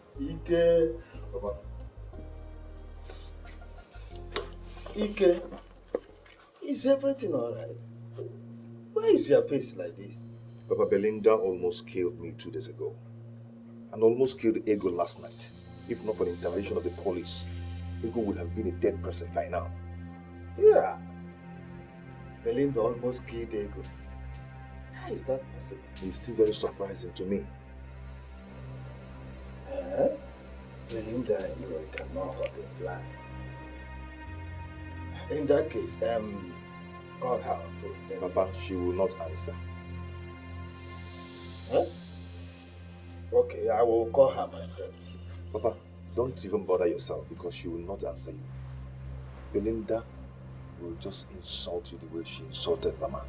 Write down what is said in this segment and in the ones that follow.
Ike, Papa. Ike, is everything alright? Why is your face like this? Papa, Belinda almost killed me 2 days ago. And almost killed Ego last night. If not for the intervention of the police, Ego would have been a dead person by now. Yeah. Belinda almost killed Ego. How is that possible? It's still very surprising to me. Belinda anyway cannot hurt a fly. In that case, call her on phone. Papa, she will not answer. Huh? Okay, I will call her myself. Papa, don't even bother yourself because she will not answer you. Belinda will just insult you the way she insulted Mama.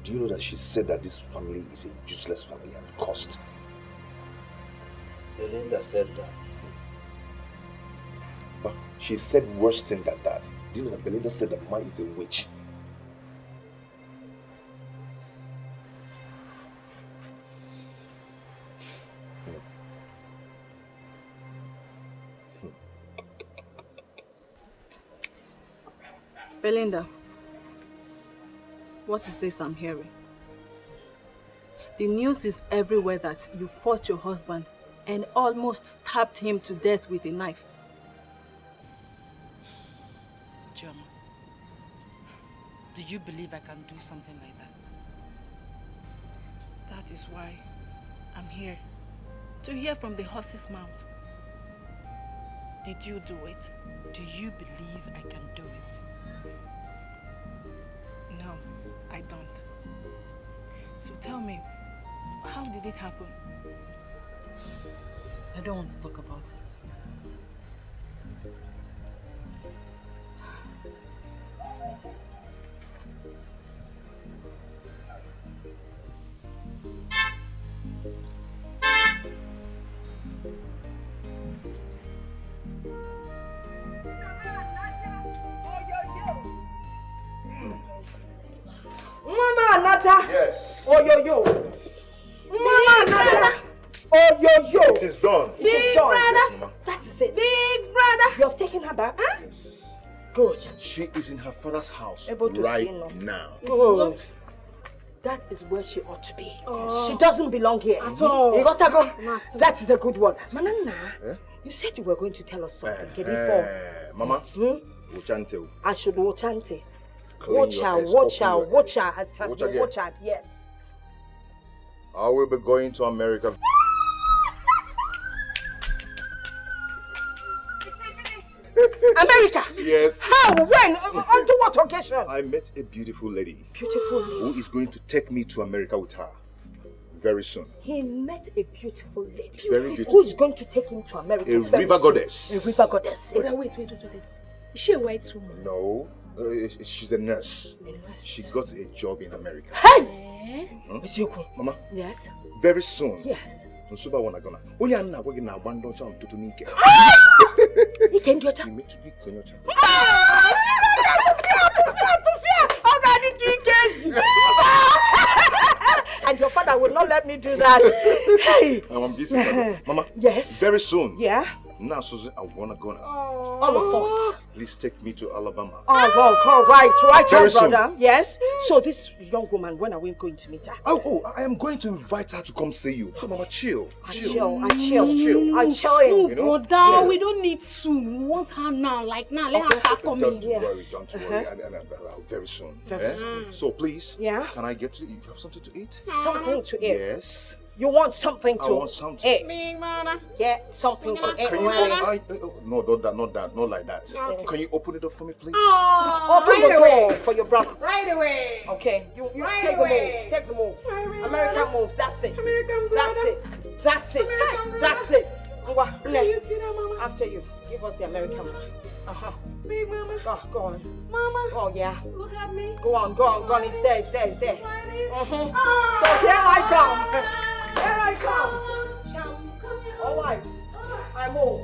Do you know that she said that this family is a useless family and cursed? Belinda said that. But she said worse thing than that. Do you know that Belinda said that Mama is a witch? Belinda, what is this I'm hearing? The news is everywhere that you fought your husband and almost stabbed him to death with a knife. John, do you believe I can do something like that? That is why I'm here, to hear from the horse's mouth. Did you do it? Do you believe I can do it? No, I don't. So tell me, how did it happen? I don't want to talk about it. Mama Nata! Yes. Oh yo yo! Mama Nata! Oh yo yo! It is done. It is done. Yes, Mama. That is it. Big brother! You have taken her back? Huh? Yes. Good. She is in her father's house Able to right see now. now. Good. That is where she ought to be. She doesn't belong here. At all. You got to go. Master. That is a good one. Manana, Eh? you said you were going to tell us something. Mama, Uchante. I should watch auntie. Clean Watch your her, head, watch open her, your watch head. her. It has Watch been again. watch her, yes. I will be going to America. America? Yes. How? When? On to what occasion? I met a beautiful lady Beautiful lady. who is going to take me to America with her very soon. He met a beautiful lady. Very beautiful. Who is going to take him to America? A very river soon. goddess. A river goddess. Wait. Is she a white woman? No, she's a nurse. A nurse. She got a job in America. Hey! Monsieur, Mama, yes? very soon. Yes. Nsuba wana gonna. Only Anna working na abandon cham to Nike. He can do it. You meet to be konyocha. And your father will not let me do that. Hey! I'm busy, brother. Mama. Yes. Very soon. Yeah? Now, Susan, I wanna go now. All of us. Please take me to Alabama. Oh, well, all right, Very on, soon. brother. Yes. So this young woman, when are we going to meet her? Oh, I am going to invite her to come see you. So, Mama, chill. I Chill. chill. Just chill. I chill. No, You know? brother, Yeah. we don't need soon. We want her now, like now. Let her start coming. Don't Yeah. worry, don't worry. Very soon. Very soon. So, please, Yeah? can I get to you? Have something to eat? Something to eat. Yes. You want something to I want something. eat? Big brother. Get something to eat. Can you Well, no, not that, not like that. Okay. Can you open it up for me, please? Open the door for your brother. Right away. Okay, you Right take away. the moves. Take the move. Right away. American moves. That's it. American That's brother. it. That's it. American That's it. Ngwa, Can ne. you see that, mama? After you, give us the American one. Big mama. Go on. Mama. Oh yeah. Look at me. Go on. It's there. It's there. Like this. So here I come. Here I come. All right. I move.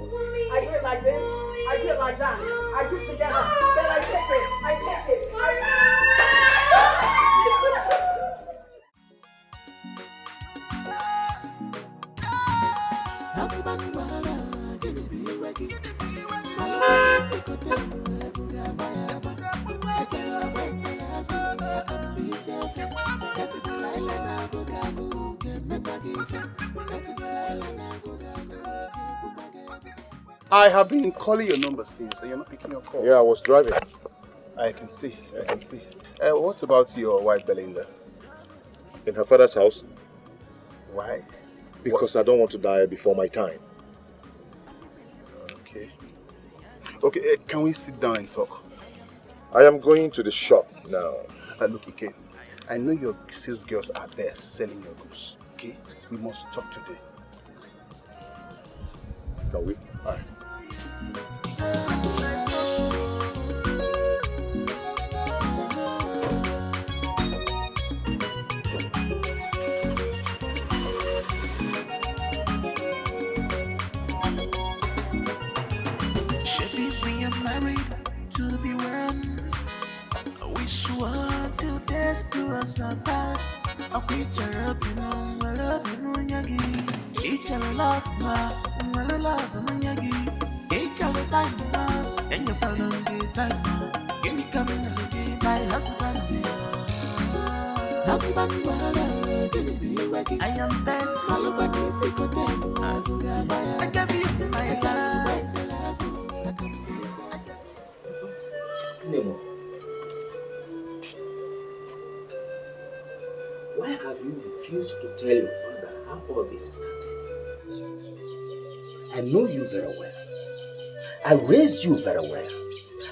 I do it like this. I do it like that. I do it together. Then I take it. I have been calling your number since and you're not picking your call. Yeah, I was driving. I can see. What about your wife, Belinda? In her father's house. Why? Because I don't want to die before my time. Okay, can we sit down and talk? I am going to the shop now. Look, Ike, I know your sales girls are there selling your goods. Okay? We must talk today. Can we? All right. To be one, we swore to death do us apart. A creature up in on, well up in Munyagi. Each other love, well love Munyagi. Each other time, and your pardon get time. Give me coming again, my husband. I am bent, follow by the secret table. I gave you my time. Nemo, why have you refused to tell your father how all this started? I know you very well. I raised you very well.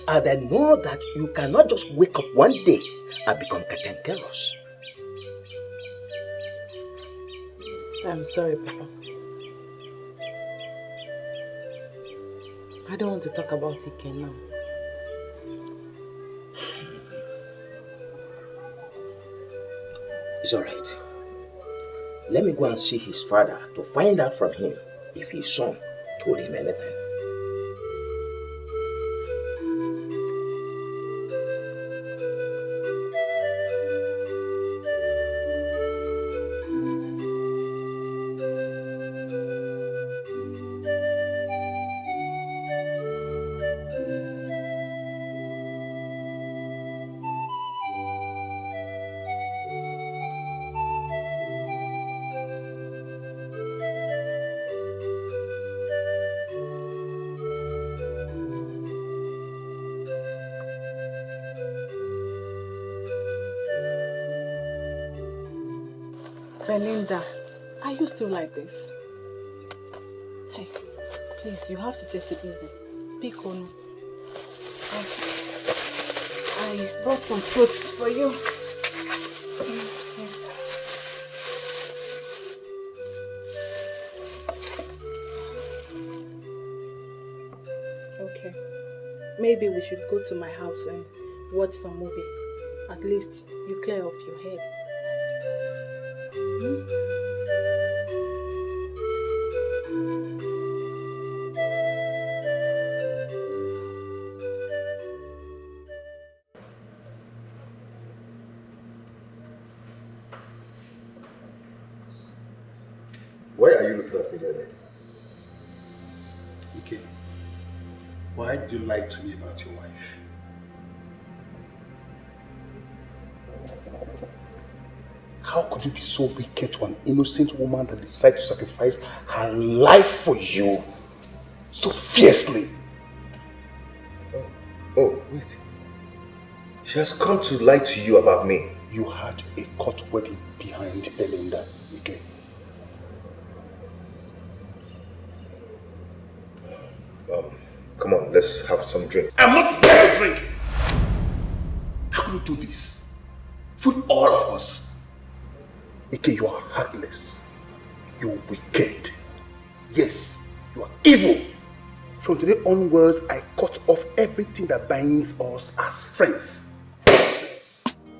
And I know that you cannot just wake up one day and become cantankerous. I'm sorry, Papa. I don't want to talk about it now. It's alright. Let me go and see his father to find out from him if his son told him anything. Belinda, are you still like this? Hey, please, you have to take it easy. Pick on. I brought some fruits for you. Okay. Maybe we should go to my house and watch some movie. At least you clear off your head. Why are you looking at me like that? Ike, why did you lie to me about your wife? How could you be so wicked to an innocent woman that decided to sacrifice her life for you so fiercely? Oh, wait. She has come to lie to you about me. You had a court wedding behind Belinda, Ike. Come on, let's have some drink. I'm not here to drink! How can you do this? Fool all of us. Ike, you are heartless. You're wicked. Yes, you are evil. From today onwards, I cut off everything that binds us as friends. Nonsense.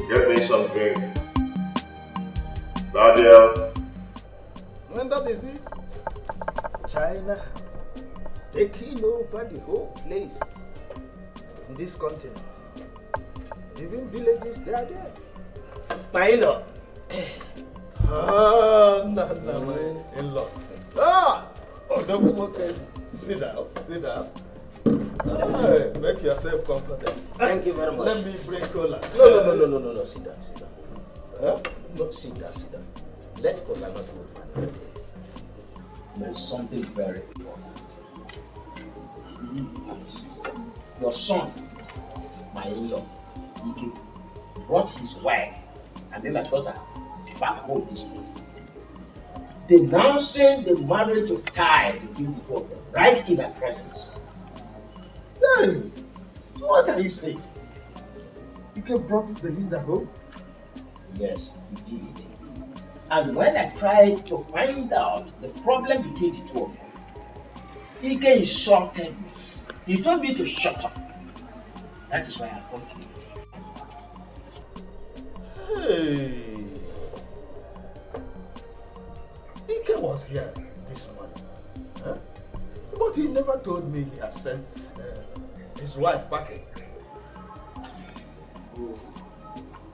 Get me some drink. Nadia. And that is it. China taking over the whole place. in this continent. Even villages, they are there. My in-law. No, my in-law. Sit down, sit down. Make yourself comfortable. Thank you very much. Let me bring cola. No, sit down, sit down. Huh? No, sit down. Let cola not move another day. There's something very important. Your son, my in-law, Dikeh, brought his wife and then my daughter back home this morning, denouncing the marriage tie between the two of them, right in my presence. Hey, what are you saying? Dikeh brought Belinda home? Yes, he did. And when I tried to find out the problem between the two of them, Dikeh insulted me. He told me to shut up. That is why I come to you. Hey, Dikeh was here this morning, huh? But he never told me he has sent his wife packing.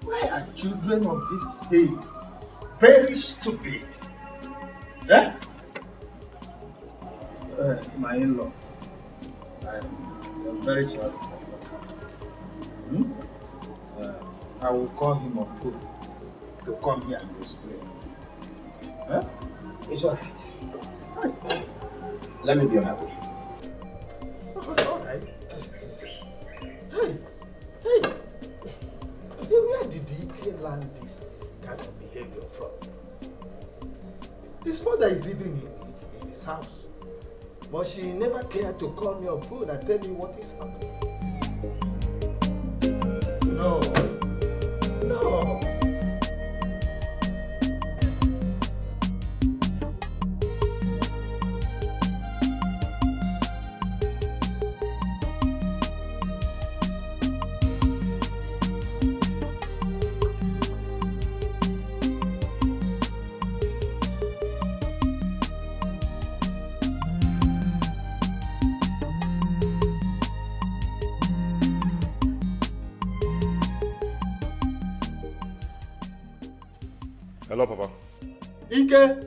Why are children of these days very stupid? Eh? My in-law, I'm very sorry for that. I will call him on phone to come here and explain. Huh? It's alright. Let me be on my way. Alright. Hey, where did Dikeh learn this kind of behavior from? His mother is even in his house, but she never cared to call me on phone and tell me what is happening. No. Hello, Papa. Dikeh,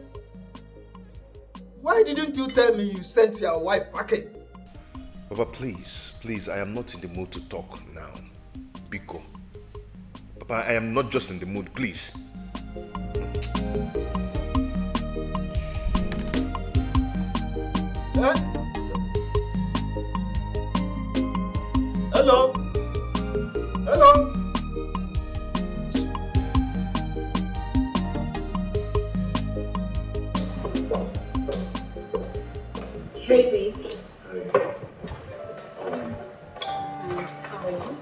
why didn't you tell me you sent your wife packing? Papa, please, I am not in the mood to talk now. Biko. Papa, I am not just in the mood, please. Huh? Hello? Hey, babe. How are you?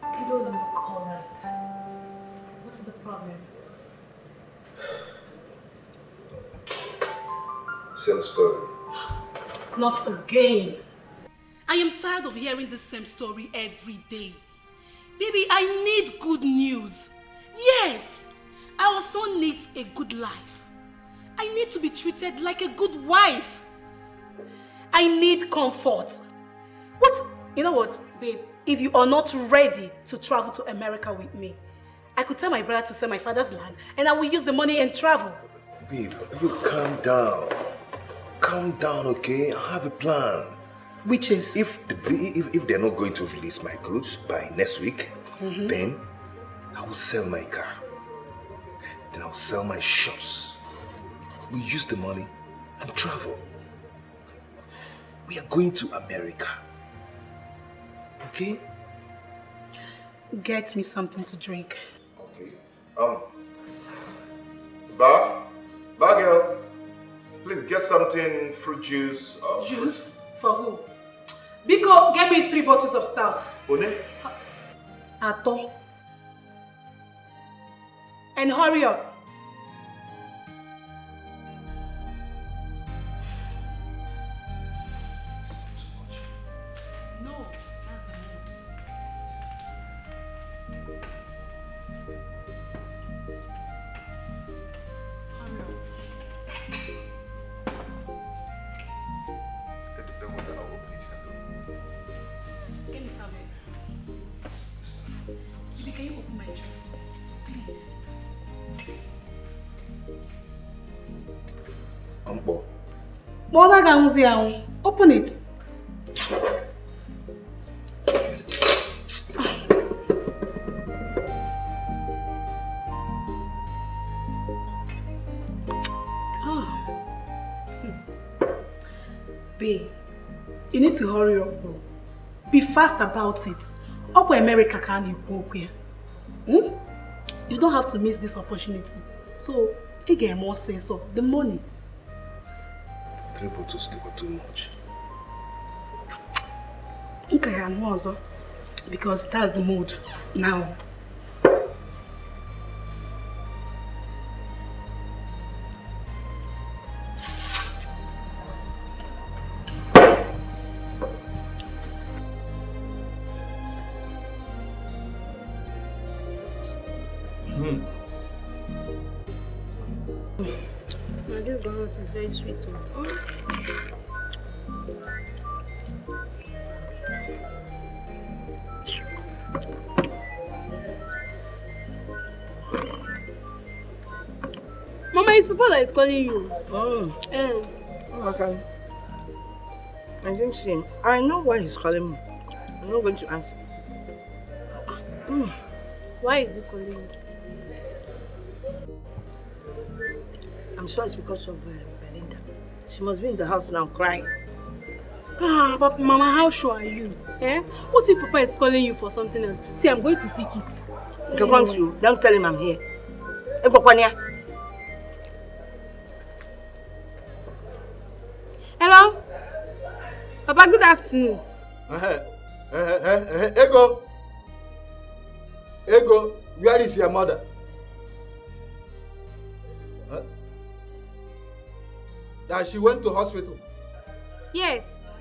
You don't look alright. What is the problem? Same story. Not again. I am tired of hearing the same story every day. Baby, I need good news. Yes, our son needs a good life. I need to be treated like a good wife. I need comfort. You know what, babe? If you are not ready to travel to America with me, I could tell my brother to sell my father's land and I will use the money and travel. Babe, you calm down. Calm down, okay? I have a plan. Which is? If they're not going to release my goods by next week, then I will sell my car. Then I'll sell my shops. We use the money and travel. We are going to America. Okay? Get me something to drink. Okay. Bar girl, please get something fruit juice. Juice? For who? Biko, get me 3 bottles of stout. Onny? Ato. And hurry up. me serve it. Baby, can you open my drink? Please. Ambo. Mother Gamuzi, open it. Babe, you need to hurry up, bro. Be fast about it. Up America can you walk here? You don't have to miss this opportunity. So, you get more sense of the money. 3 bottles still too much. Okay, and also because that's the mood now. It's very sweet too. Mama, it's Papa that is calling you. Okay. I didn't see him. I know why he's calling me. I'm not going to answer. Why is he calling you? I'm sure it's because of Belinda. She must be in the house now crying. But Mama, how sure are you? What if Papa is calling you for something else? See, I'm going to pick it. Come on, you. Don't tell him I'm here. Hello? Papa, good afternoon. Ego, where is your mother? That she went to hospital. Yes.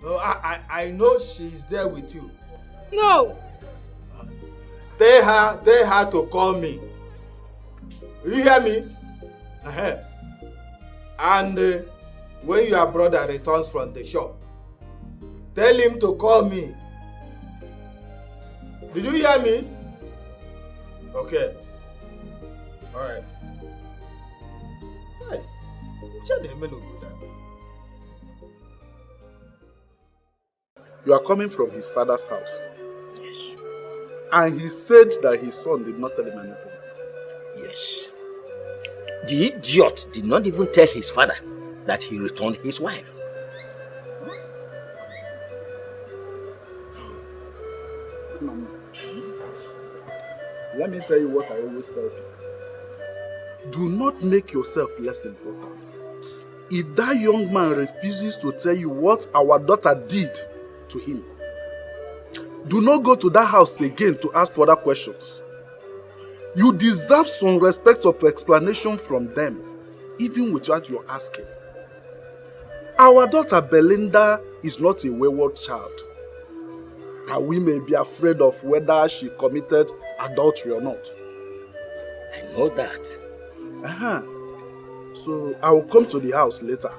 No, I know she's there with you. No. Tell her to call me. You hear me? And when your brother returns from the shop, tell him to call me. Did you hear me? Okay. All right. Hey, You are coming from his father's house. Yes. And he said that his son did not tell him anything. Yes. The idiot did not even tell his father that he returned his wife. Mama, let me tell you what I always tell people. Do not make yourself less important. If that young man refuses to tell you what our daughter did to him, do not go to that house again to ask further questions. You deserve some respect of explanation from them, even without your asking. Our daughter Belinda is not a wayward child, that we may be afraid of whether she committed adultery or not. I know that. So I will come to the house later,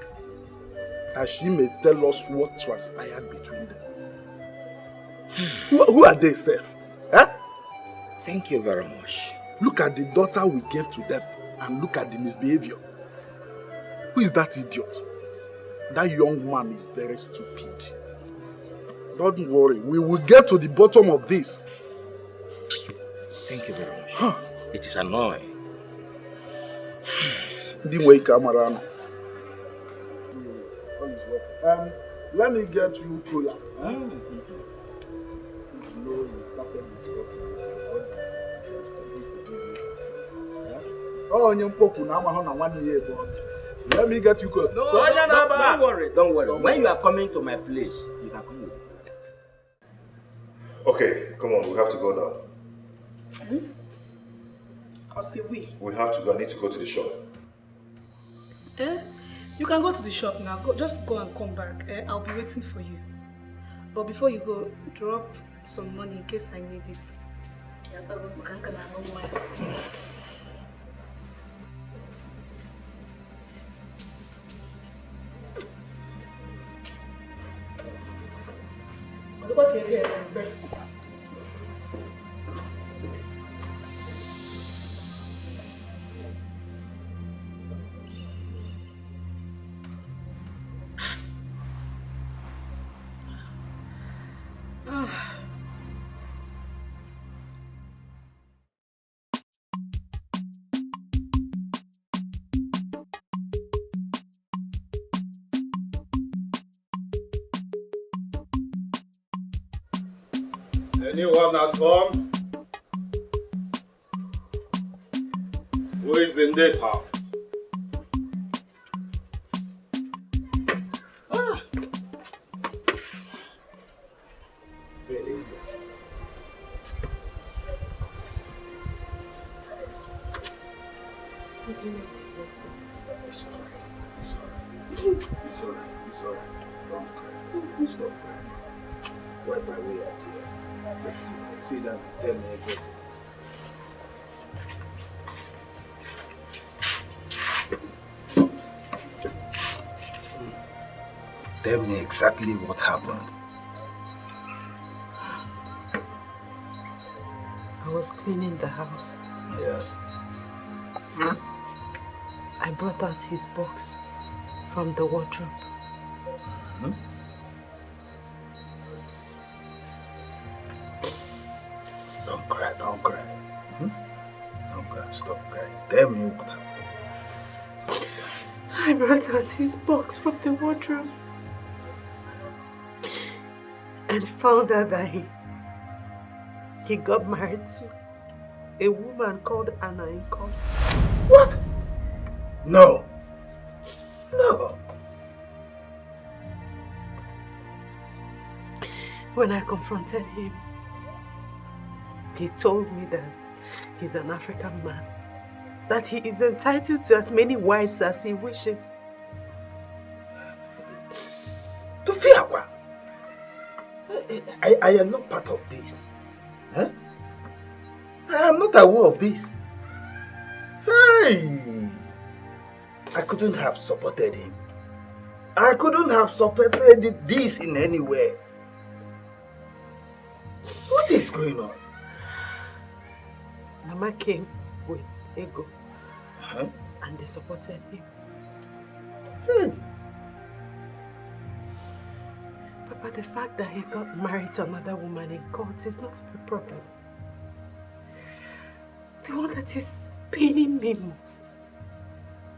that she may tell us what transpired between them. Who are they, Steph? Thank you very much. Look at the daughter we gave to them and look at the misbehavior. Who is that idiot? That young man is very stupid. Don't worry, we will get to the bottom of this. Thank you very much. It is annoying. Let me get you cola. You know, you started discussing what you're supposed to give you. Oh, let me get you cola. No, don't worry, don't worry. When you are coming to my place, you can come with me. Okay, come on, we have to go now. I'll say we. We have to go. I need to go to the shop. You can go to the shop now. Just go and come back. I'll be waiting for you. But before you go, drop some money in case I need it. Anyone at home? Who is in this house? Really? Would you like to say this? It's alright. It's alright. It's alright. It's alright. Don't cry. Stop crying. Wipe away your tears. Just sit down and tell me everything. Tell me exactly what happened. I was cleaning the house. Yes. I brought out his box from the wardrobe. Don't cry, don't cry. Don't cry, stop crying. Tell me what happened. I brought out his box from the wardrobe and found out that he got married to a woman called Anna in court. What? No. No. When I confronted him, he told me that he's an African man, that he is entitled to as many wives as he wishes. Tufiakwa, I am not part of this. Huh? I am not aware of this. Hey! I couldn't have supported him. I couldn't have supported this in any way. What is going on? Mama came with Ego and they supported him. Papa, the fact that he got married to another woman in court is not my problem. The one that is paining me most,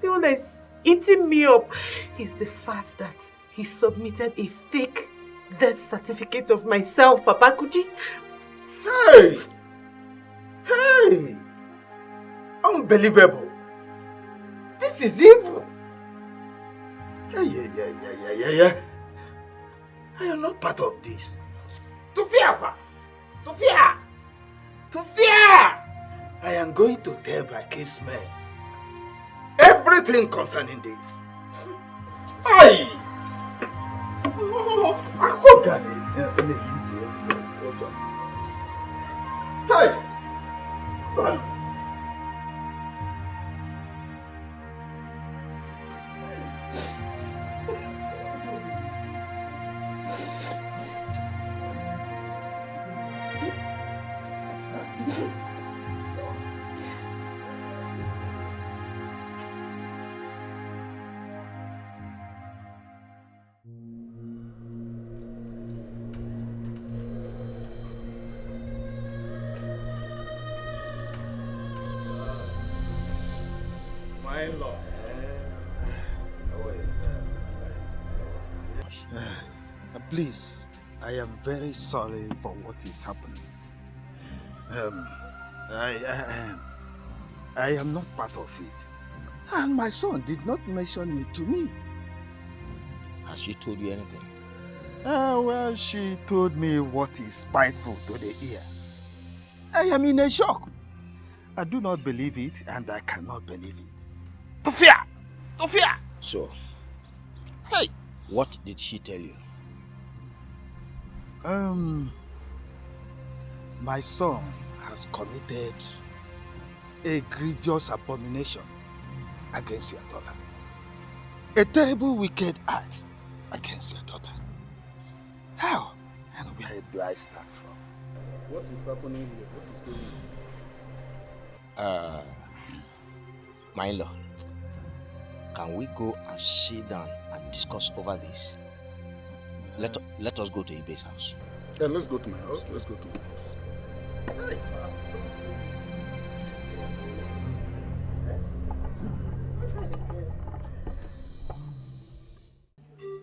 the one that is eating me up, is the fact that he submitted a fake death certificate of myself, Papa. Could you? Hey! Hey! Unbelievable! This is evil! Yeah. I am not part of this. Tufia! I am going to tell my kinsmen everything concerning this. Hey! I can't get it. Hey! Please, I am very sorry for what is happening. I am not part of it. And my son did not mention it to me. Has she told you anything? Well, she told me what is spiteful to the ear. I am in a shock. I do not believe it and I cannot believe it. Tufia! So, hey! What did she tell you? My son has committed a grievous abomination against your daughter. A terrible, wicked act against your daughter. How? And where do I start from? What is happening here? What is going on? My in-law, can we go and sit down and discuss over this? Let us go to Ibe's house. Yeah, let's go to my house. Let's go to my house. Hey,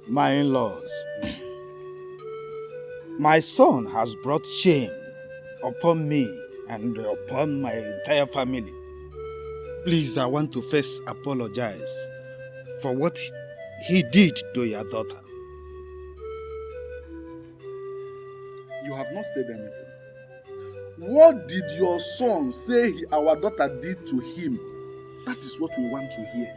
My in-laws, my son has brought shame upon me and upon my entire family. Please, I want to first apologize for what he did to your daughter. You have not said anything. What did your son say our daughter did to him? That is what we want to hear.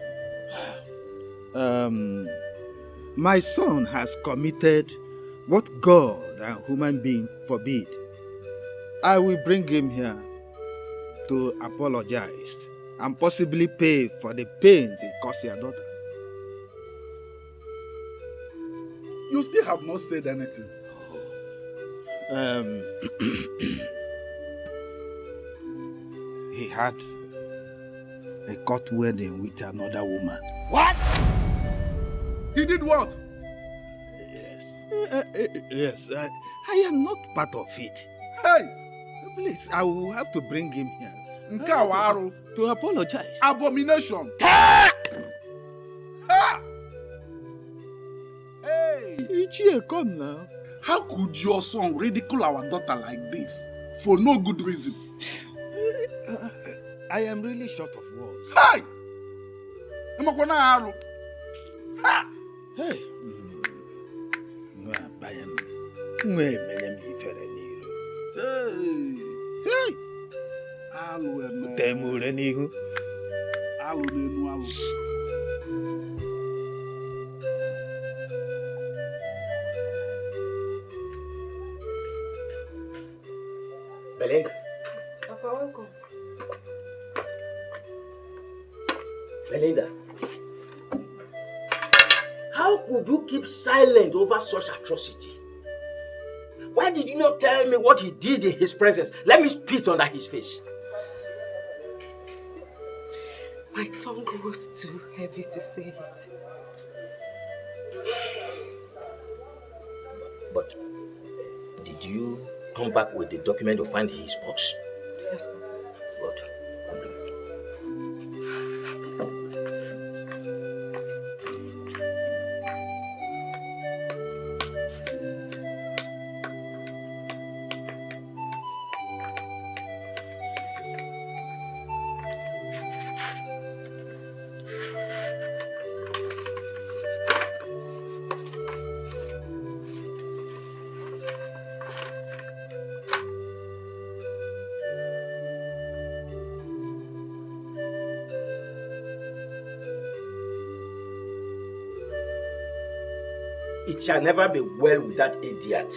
My son has committed what God and human being forbid. I will bring him here to apologize and possibly pay for the pains he caused your daughter. You still have not said anything. He had a court wedding with another woman. What? He did what? Yes, I am not part of it. Hey! Please, I will have to bring him here. To apologize. Abomination! Ha! Hey! Ichie, come now. How could your son ridicule our daughter like this for no good reason? I am really short of words. Hey! Ha! Hey! Hey! Temure n'ihu. Alụ n'enu alụ. Belinda. Papa, welcome. Belinda. How could you keep silent over such atrocity? Why did you not tell me what he did in his presence? Let me spit under his face. My tongue was too heavy to say it. But did you come back with the document to find his box? Yes, Papa. Good. I'll bring it. It shall never be well with that idiot.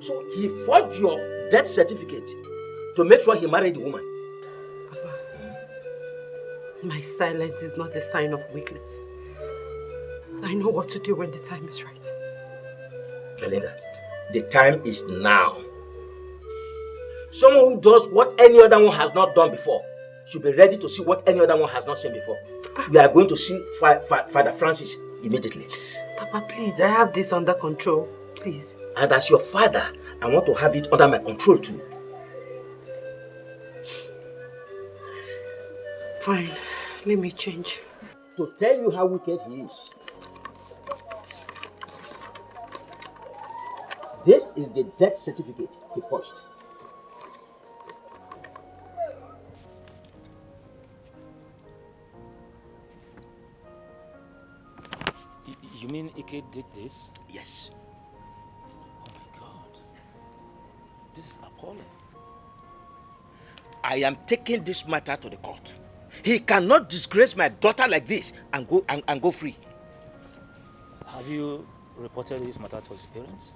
So he forged your death certificate to make sure he married the woman. Papa, my silence is not a sign of weakness. I know what to do when the time is right. Belinda, the time is now. Someone who does what any other one has not done before should be ready to see what any other one has not seen before. We are going to see Father Francis immediately. Papa, please, I have this under control. Please. And as your father, I want to have it under my control too. Fine, let me change. To tell you how wicked he is. This is the death certificate he forged. You mean Ike did this? Yes. Oh my God. This is appalling. I am taking this matter to the court. He cannot disgrace my daughter like this and go free. Have you reported this matter to his parents?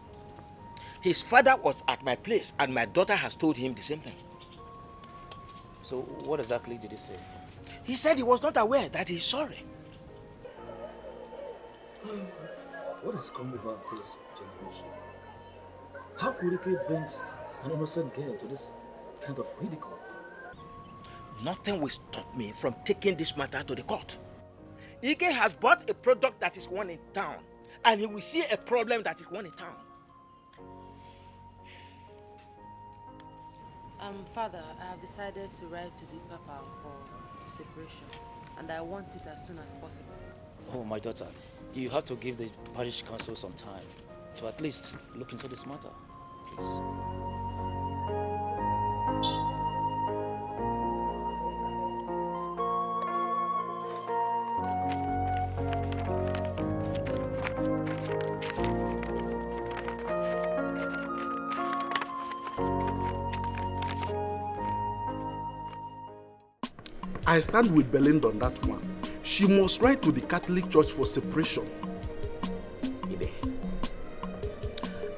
His father was at my place and my daughter has told him the same thing. So what exactly did he say? He said he was not aware that he's sorry. What has come over this generation? How could Dikeh bring an innocent girl to this kind of ridicule? Nothing will stop me from taking this matter to the court. Dikeh has bought a product that is one in town, and he will see a problem that is one in town. Father, I have decided to write to the Papa for separation, and I want it as soon as possible. Oh, my daughter, you have to give the parish council some time to at least look into this matter, please. I stand with Belinda on that one. She must write to the Catholic Church for separation. Ide,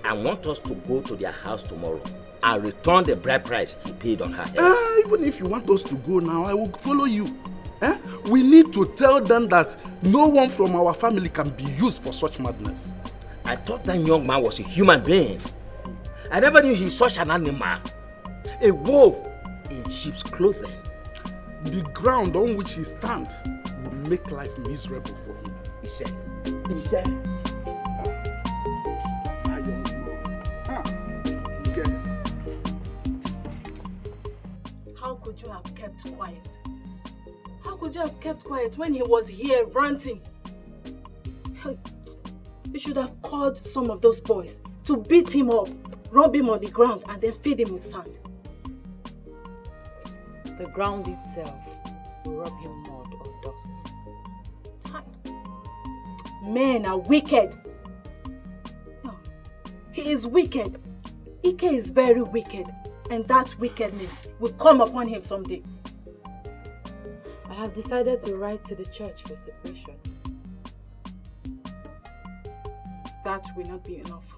I want us to go to their house tomorrow and return the bride price he paid on her head. Even if you want us to go now, I will follow you. We need to tell them that no one from our family can be used for such madness. I thought that young man was a human being. I never knew he's such an animal. A wolf in sheep's clothing. The ground on which he stands will make life miserable for him. He said. I don't know. How could you have kept quiet? How could you have kept quiet when he was here ranting? You should have called some of those boys to beat him up, rub him on the ground, and then feed him with sand. The ground itself will rub him mud or dust. Men are wicked. No, he is wicked. Ike is very wicked, and that wickedness will come upon him someday. I have decided to write to the church for separation. That will not be enough.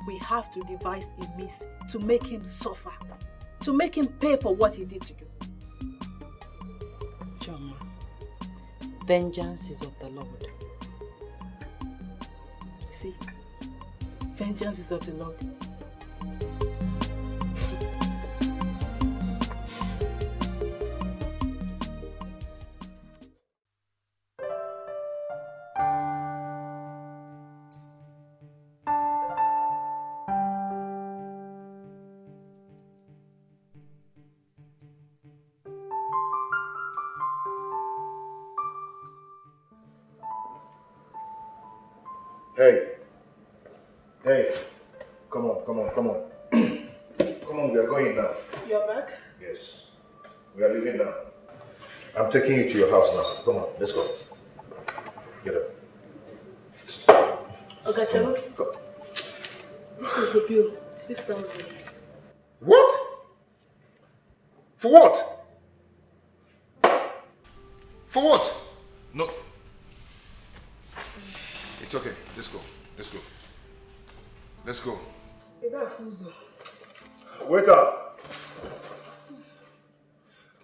We have to devise a means to make him suffer, to make him pay for what he did to you. Choma, vengeance is of the Lord. See, vengeance is of the Lord. Hey, come on. Come on, we are going now. You're back? Yes, we are leaving now. I'm taking you to your house now. Come on, let's go. Get up. Ogachalo, this is the bill, 6,000. What? For what? For what? No. It's okay. Let's go. Waiter!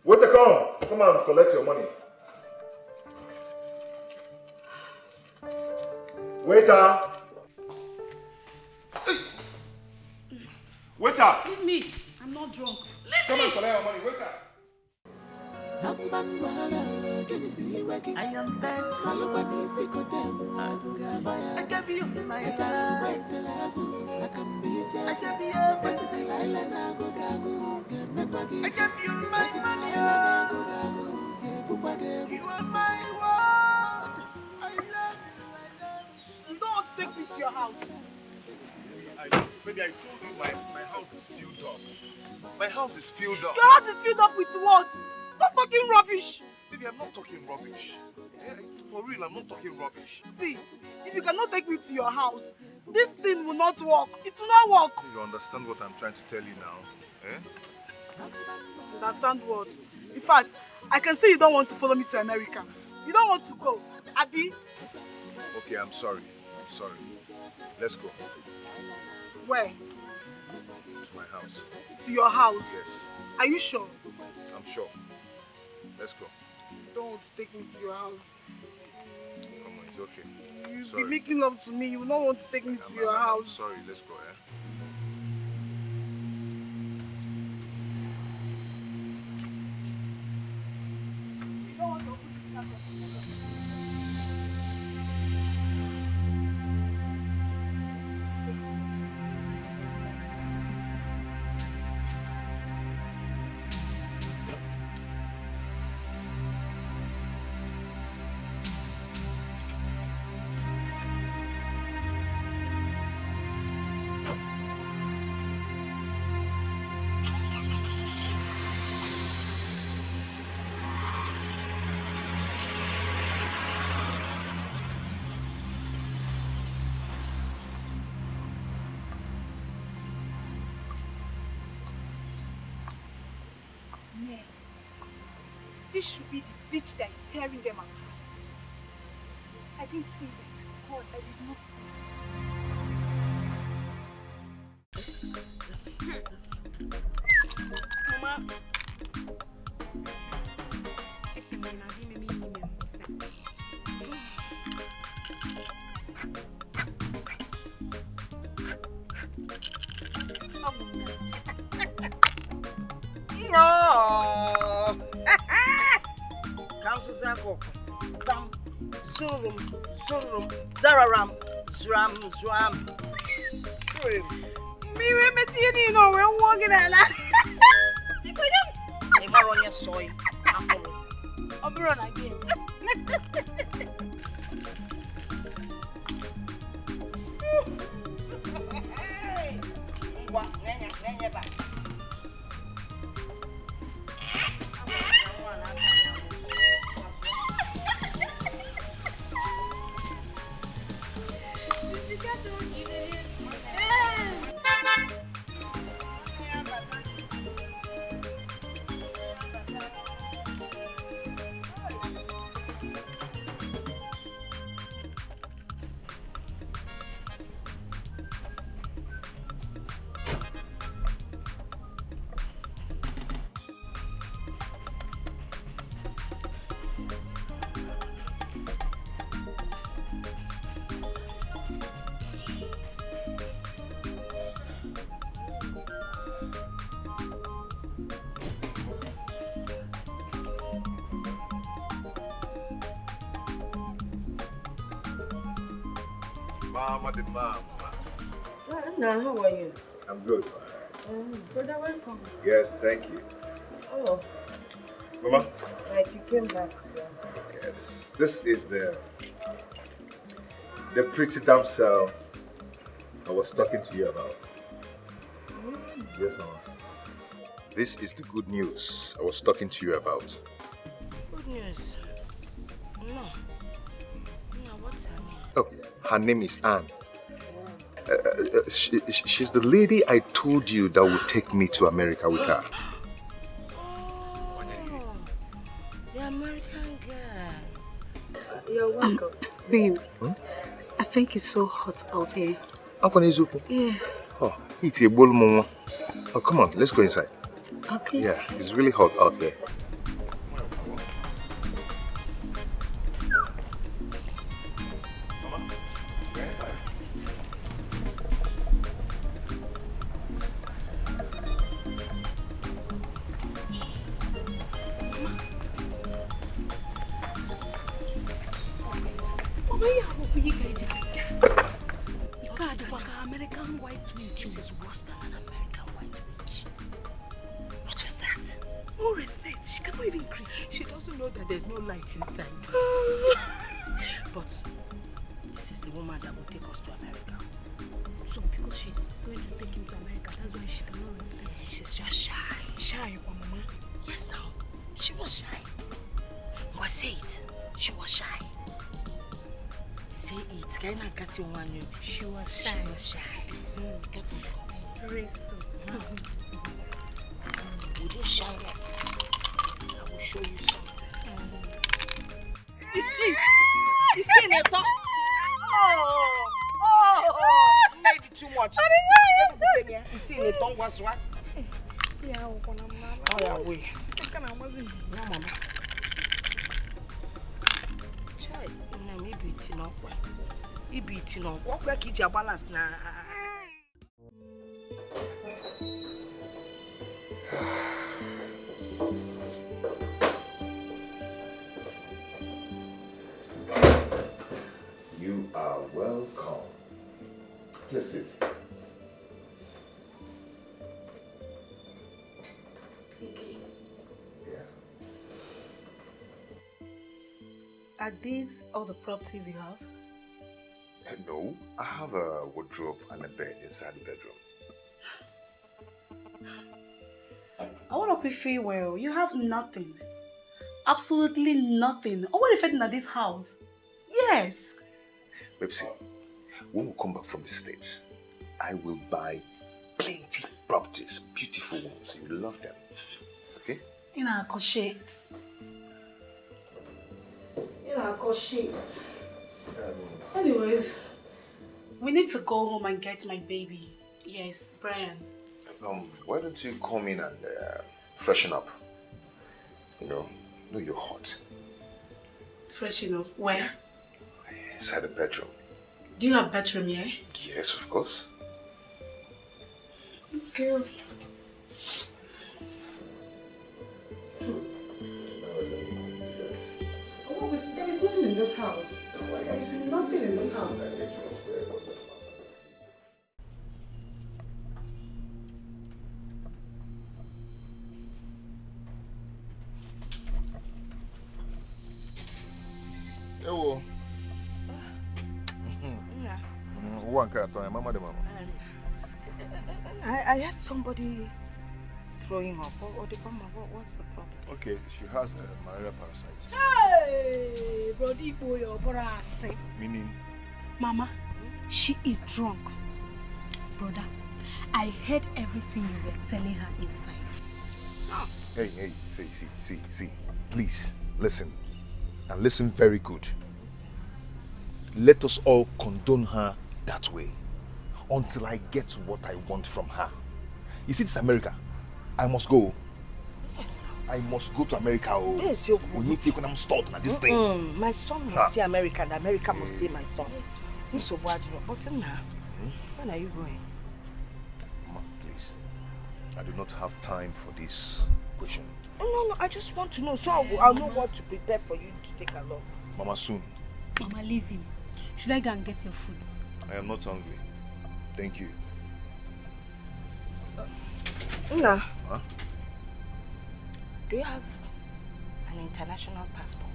Waiter, come and collect your money. Waiter! Waiter! Leave me. I'm not drunk. Come and collect your money, waiter! Husband, I am bent for I gave you my time. I gave you everything. I gave you my money. You are my world. I love you. You don't want to take me to your house. Maybe I told you my house is filled up. My house is filled up. Your house is filled up with what? Stop talking rubbish! Baby, I'm not talking rubbish. For real, I'm not talking rubbish. See, if you cannot take me to your house, this thing will not work. It will not work. You understand what I'm trying to tell you now? Understand what? In fact, I can see you don't want to follow me to America. You don't want to go, Abby. Okay, I'm sorry. Let's go. Where? To my house. To your house? Yes. Are you sure? I'm sure. Let's go. You don't want to take me to your house. Come on, it's okay. You'll be making love to me. You don't want to take me to your house. I'm sorry, let's go, This should be the bitch that is tearing them apart. I didn't see this. God, I did not see this. Mama. No. Council Zako. Zam. Zurum. Zurum. Zararam. Zram. Zram. Me, you know, we're walking at that. I'm on your soy. I'll be run again. Mama the mama. Now, how are you? I'm good. Brother, welcome. Yes, thank you. Oh. Mama? Like you came back. Yes. This is the pretty damsel I was talking to you about. Yes, Mama. This is the good news I was talking to you about. Good news? No. No, what's her name? Oh, her name is Anne. She's the lady I told you that would take me to America with her. Oh, the American girl. You're welcome. Babe, I think it's so hot out here. Yeah. Oh, it's a bull mama. Oh, come on, let's go inside. Okay. Yeah, it's really hot out here. American white witch. This is worse than an American white witch. What was that? No respect. She cannot even greet. She doesn't know that there's no light inside. But this is the woman that will take us to America. So because she's going to take him to America, that's why she cannot respect. She's just shy. Shy, Mama. Yes, now. She was shy. But say it. She was shy. Say it. Can I catch you one? She was shy. She was shy. That was good. Very soon. With this shyness, I will show you something. You see? You see, Neto? Oh, made it too much. You see, Neto was what? Yeah, oh, yeah, wait. Mama. Child, maybe it's not well. Maybe it's not. What will keep your balance now? are welcome. Please sit. Are these all the properties you have? No, I have a wardrobe and a bed inside the bedroom. I want to be feel well. You have nothing. Absolutely nothing. Oh, what if it's in this house? Yes. Babe, see, when we come back from the States, I will buy plenty properties, beautiful ones. You will love them. Okay? In our shit. In our shit. Anyways, we need to go home and get my baby. Yes, Brian. Why don't you come in and freshen up? You know you're hot. Freshen up? Where? Inside the bedroom. Do you have a bedroom here? Yes, of course. Okay. Oh, there is nothing in this house. There is nothing in this house. Hello. I had somebody throwing up. What's the problem? Okay, she has malaria parasites. Hey, brody boy, your brass. Meaning? Mama, she is drunk. Brother, I heard everything you were telling her inside. Hey, see. Please, listen. And listen very good. Let us all condone her that way until I get what I want from her. You see, this America. I must go. Yes. I must go to America. Oh. Yes, you we need to when I'm stuck on this thing. My son must see America, and America must see my son. Yes. So bad, but now, when are you going? Ma, please. I do not have time for this question. No, I just want to know, so I'll know what to prepare for you to take along. Mama, soon. Mama, leave him. Should I go and get your food? I am not hungry. Thank you. Nna, huh? Do you have an international passport?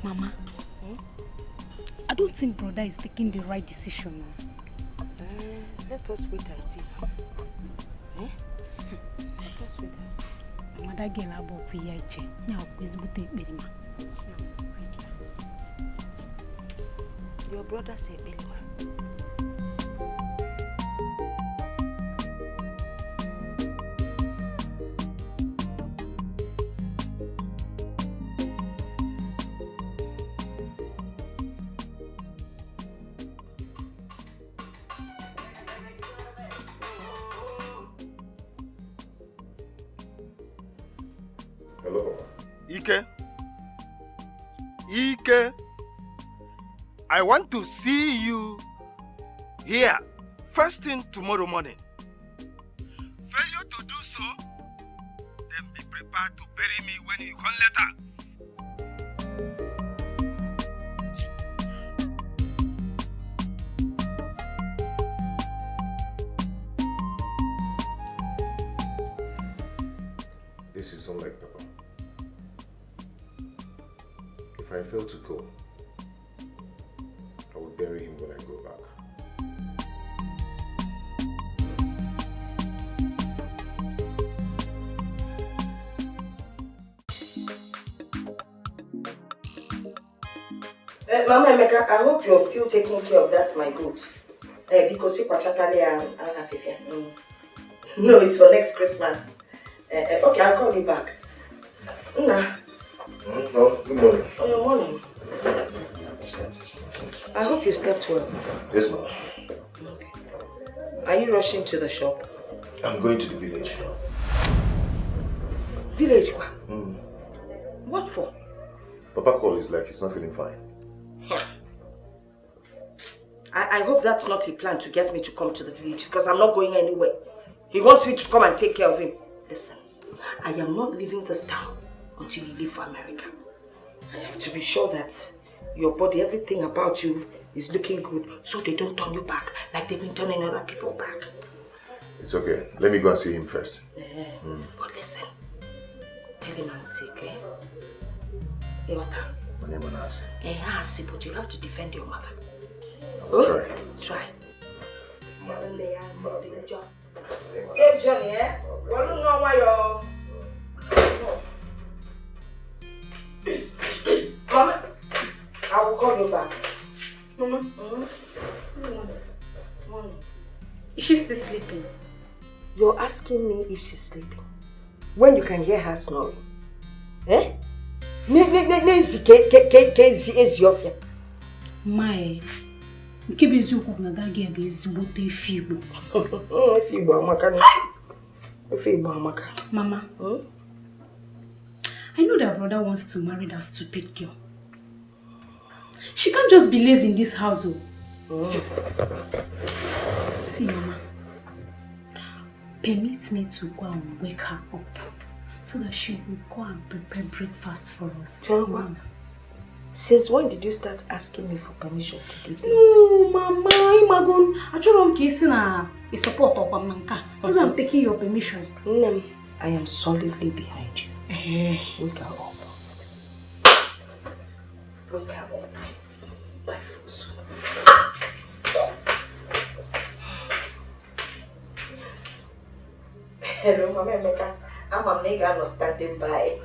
Mama, I don't think brother is taking the right decision now. Let us wait and see. Let us wait and see. Mother girl about PIH. Now is good take Belima. Your brother said Belima. Dikeh, I want to see you here first thing tomorrow morning. Failure to do so, then be prepared to bury me when you come later. This is unlike Papa. If I fail to go, I will bury him when I go back. Mama Emeka, I hope you're still taking care of that, my goat. Because no, it's for next Christmas. Okay, I'll call you back. Nna. No, good morning. Oh, good morning. I hope you slept well. Yes, ma'am. Okay. Are you rushing to the shop? I'm going to the village. Village? Mm. What for? Papa called is like he's not feeling fine. I hope that's not a plan to get me to come to the village because I'm not going anywhere. He wants me to come and take care of him. Listen, I am not leaving this town until you leave for America. I have to be sure that your body, everything about you is looking good so they don't turn you back like they've been turning other people back. It's okay. Let me go and see him first. But listen, tell him I'm sick, eh? My name is Nancy. But you have to defend your mother. Try. Safe journey, eh? Well, you know why you're... Mama, I will call you back. Mama? Morning. Is she still sleeping? You're asking me if she's sleeping when you can hear her snoring. Eh? My, nke bezuku na that girl be ezigbote Efigbo. Efigbo amaka. Mama, I know that brother wants to marry that stupid girl. She can't just be lazy in this household. See, Mama, permit me to go and wake her up so that she will go and prepare breakfast for us. Since when did you start asking me for permission to do this? No, Mama, I support that's why I'm taking your permission. I am solidly behind you. Wake her up. Wake her up. By force. Hello, Mama Emeka. I'm a nigga not standing by.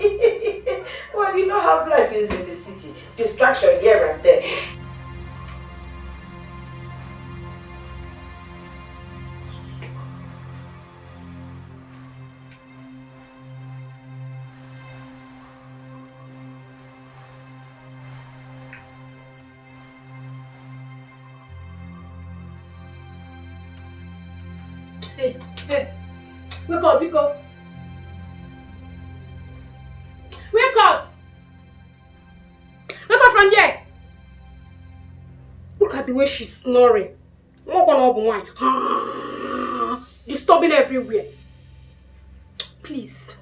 Well, you know how life is in the city. Distraction here and there. Hey, wake up, wake up. Wake up! Wake up from there! Look at the way she's snoring. Disturbing everywhere. Please.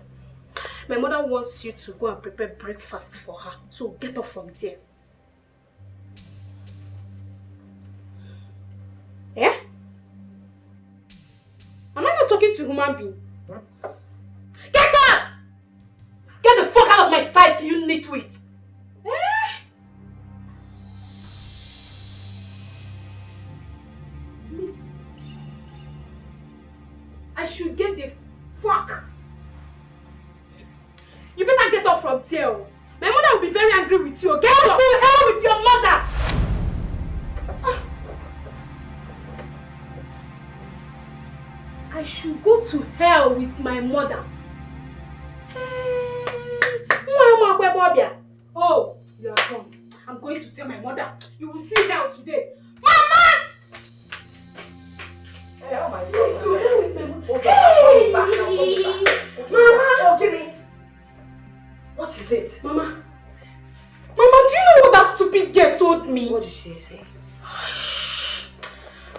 My mother wants you to go and prepare breakfast for her. So get up from there. Yeah? Am I not talking to a human being? Get up! Get the fuck out of my sight, you nitwit! I should get the fuck. You better get up from there. My mother will be very angry with you. Get up! To hell with your mother! I should go to hell with my mother. Oh, you are wrong. I'm going to tell my mother. You will see hell today. Mama! Hey, oh my son. To hell with my mother. Hey! Mama! Oh, give me. What is it? Mama. Mama, do you know what that stupid girl told me? What did she say?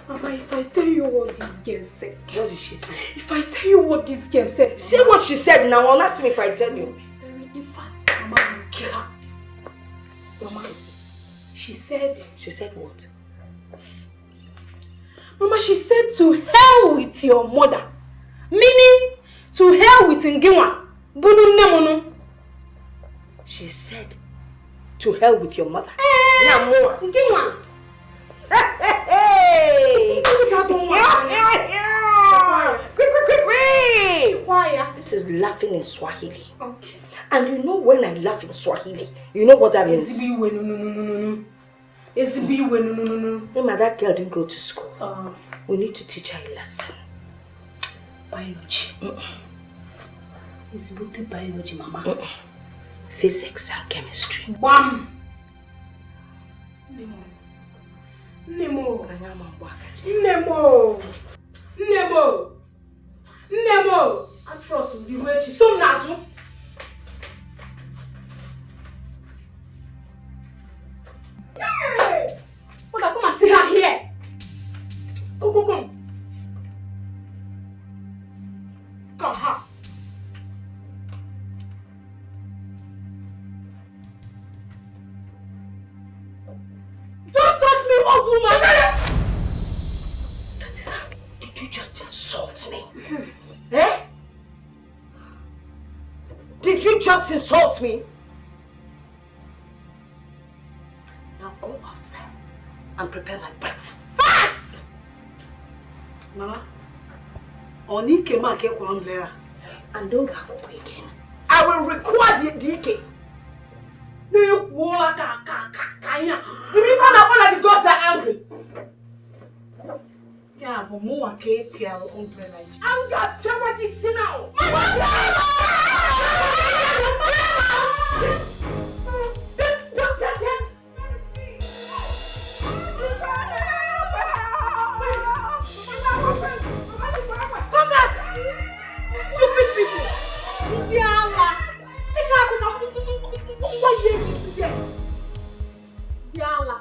Mama, if I tell you what this girl said. What did she say? If I tell you what this girl said. Say what she said now. I'll ask me if I tell you. In fact, Mama will kill her. Mama, she said... She said what? Mama, she said to hell with your mother. Meaning, to hell with Ngiwa. Bunu nemono. She said, to hell with your mother. Ngiwa. Hey! Quick! This is laughing in Swahili. Okay. And you know when I laugh in Swahili, you know what that means? No. Remember that girl didn't go to school. We need to teach her a lesson. Biology. It's about the biology, Mama. Physics and chemistry. Bam! Nemo. I trust you. You wait. So nazu. You old woman! That is how. Did you just insult me? Eh? Did you just insult me? Now go out there and prepare my breakfast. Fast! Mama, Onny came back there. And don't go again. I will record the Dikeh. You mean find out all of the gods are angry? Yeah, but more cake here umbrella. I'm got to see now. Come back! Stupid people! Diala! Diala!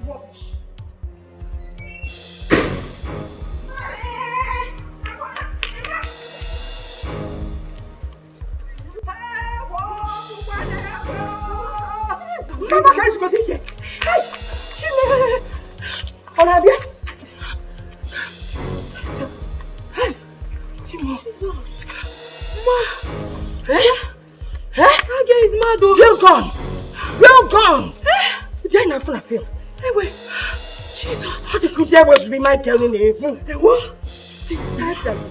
Rubbish! Come back, let's go take it. Hey! On a bien. Hey! Ma! That girl is mad though. Real gone! Real gone! You're not gonna feel. Hey, wait. Jesus. How could you always be my girl in here? Hey, what? That does it.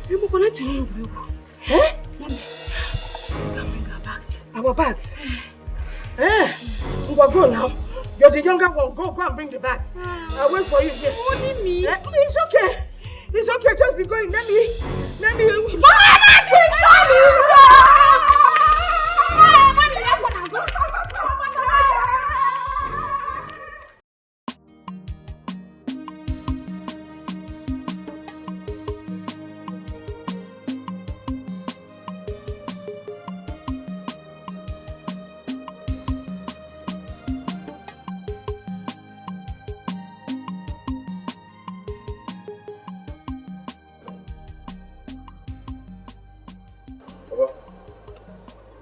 You're going to need you. Eh? Let's go bring our bags. Our bags? Eh? We'll go now. You're the younger one. Go and bring the bags. I'll wait for you here. Only me? It's okay. It's okay. Just be going. Let me.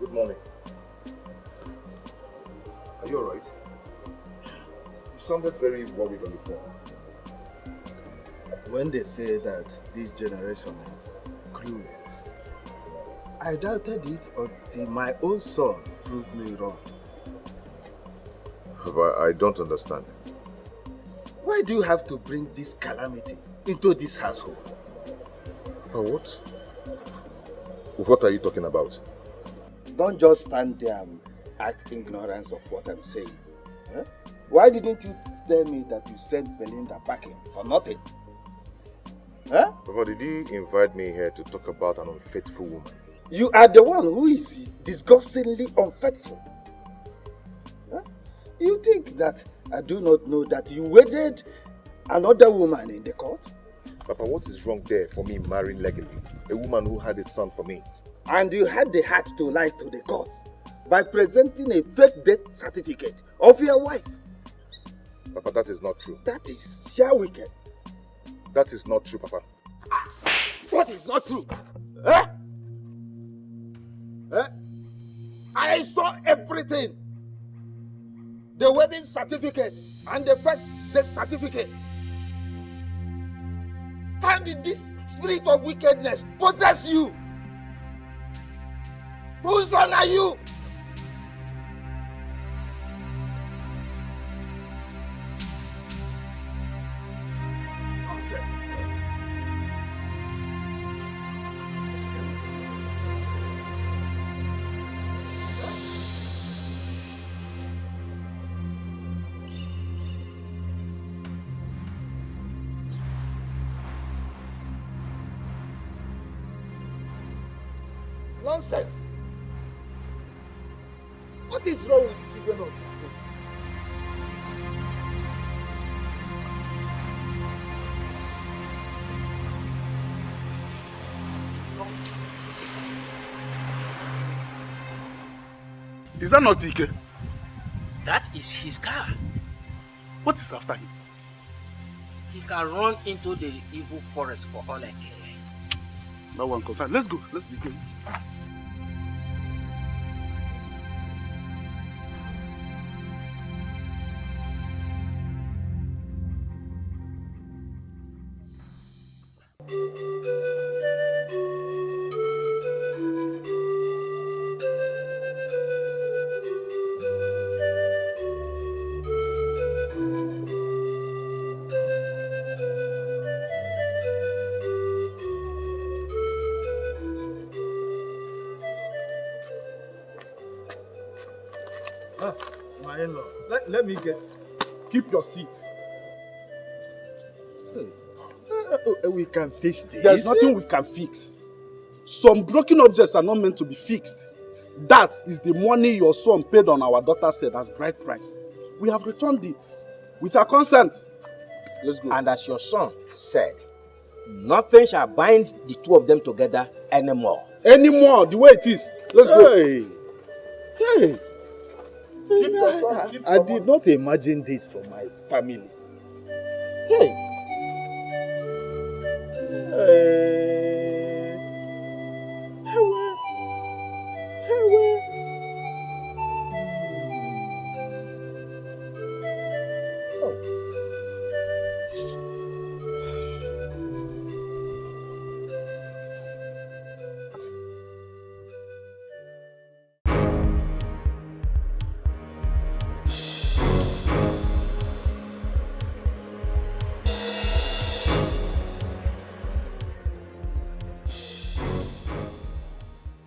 Good morning. Are you alright? You sounded very worried on the phone. When they say that this generation is clueless, I doubted it until my own son proved me wrong. But I don't understand. Why do you have to bring this calamity into this household? What? What are you talking about? Don't just stand there and act ignorance of what I'm saying. Eh? Why didn't you tell me that you sent Belinda packing for nothing? Huh? Papa, did you invite me here to talk about an unfaithful woman? You are the one who is disgustingly unfaithful. Huh? You think that I do not know that you wedded another woman in the court? Papa, what is wrong there for me marrying legally a woman who had a son for me? And you had the heart to lie to the court by presenting a fake death certificate of your wife. Papa, that is not true. That is sheer wicked. That is not true, Papa. What is not true? Eh? Eh? I saw everything. The wedding certificate and the fake death certificate. How did this spirit of wickedness possess you? Whose son are you? Nonsense. Nonsense. What is wrong with the children of this day? Is that not Dikeh? That is his car. What is after him? He can run into the evil forest for all I care. No one concerned. Let's go. Let's be going. My in-law, let me get. Keep your seat. We can fix this. There's nothing we can fix. Some broken objects are not meant to be fixed. That is the money your son paid on our daughter's head as bride price. We have returned it with our consent. Let's go. And as your son said, nothing shall bind the two of them together anymore. Anymore, the way it is. Let's go. Hey. I did not imagine this for my family. Hey.